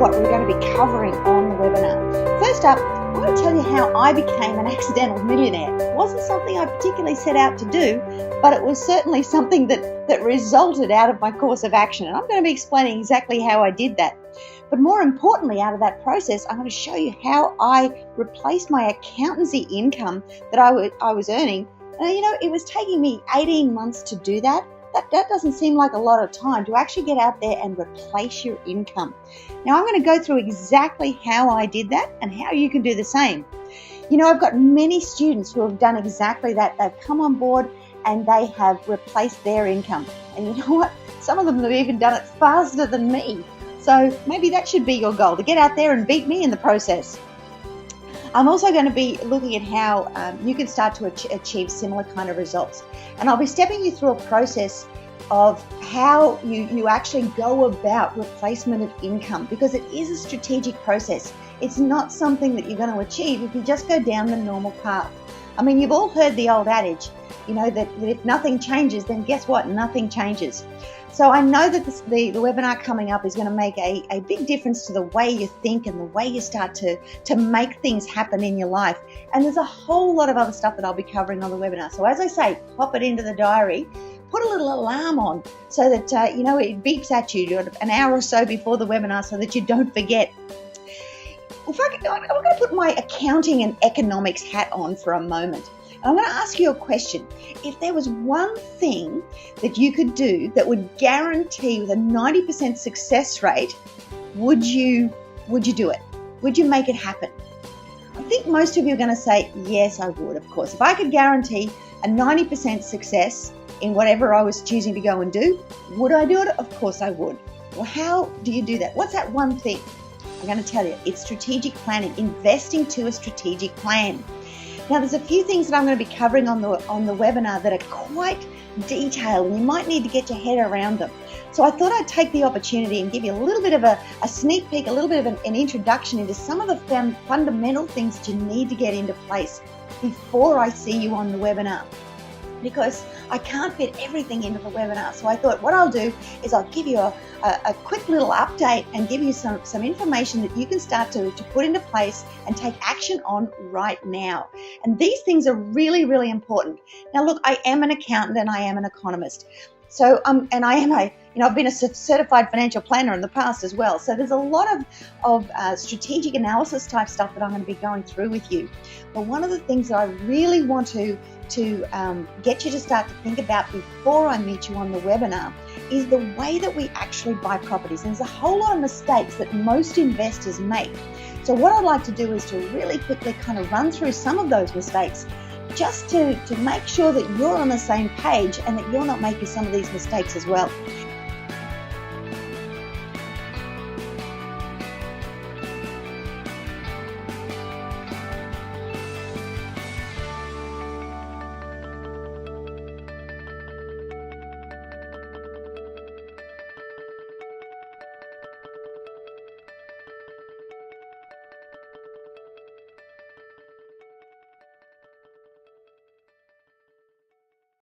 what we're going to be covering on the webinar. First up, I want to tell you how I became an accidental millionaire. It wasn't something I particularly set out to do, but it was certainly something that resulted out of my course of action. And I'm going to be explaining exactly how I did that. But more importantly, out of that process, I'm going to show you how I replaced my accountancy income that I was earning. It was taking me 18 months to do that. That doesn't seem like a lot of time to actually get out there and replace your income. Now, I'm going to go through exactly how I did that and how you can do the same. I've got many students who have done exactly that. They've come on board and they have replaced their income. And you know what? Some of them have even done it faster than me. So maybe that should be your goal, to get out there and beat me in the process. I'm also going to be looking at how you can start to achieve similar kind of results. And I'll be stepping you through a process of how you actually go about replacement of income, because it is a strategic process. It's not something that you're going to achieve if you just go down the normal path. I mean, you've all heard the old adage, that if nothing changes, then guess what? Nothing changes. So I know that the webinar coming up is going to make a big difference to the way you think and the way you start to make things happen in your life. And there's a whole lot of other stuff that I'll be covering on the webinar. So as I say, pop it into the diary, put a little alarm on so that, it beeps at you an hour or so before the webinar so that you don't forget. I'm going to put my accounting and economics hat on for a moment. I'm going to ask you a question. If there was one thing that you could do that would guarantee with a 90% success rate, would you do it? Would you make it happen? I think most of you are going to say, yes, I would, of course. If I could guarantee a 90% success in whatever I was choosing to go and do, would I do it? Of course I would. Well, how do you do that? What's that one thing? I'm going to tell you. It's strategic planning, investing to a strategic plan. Now, there's a few things that I'm going to be covering on the webinar that are quite detailed, and you might need to get your head around them. So I thought I'd take the opportunity and give you a little bit of a sneak peek, a little bit of an introduction into some of the fundamental things that you need to get into place before I see you on the webinar, because I can't fit everything into the webinar. So I thought what I'll do is I'll give you a quick little update and give you some information that you can start to put into place and take action on right now. And these things are really, really important. Now, look, I am an accountant and I am an economist. So, and I am I've been a certified financial planner in the past as well. So there's a lot of strategic analysis type stuff that I'm going to be going through with you. But one of the things that I really want to get you to start to think about before I meet you on the webinar is the way that we actually buy properties. And there's a whole lot of mistakes that most investors make. So what I'd like to do is to really quickly kind of run through some of those mistakes, just to make sure that you're on the same page and that you're not making some of these mistakes as well.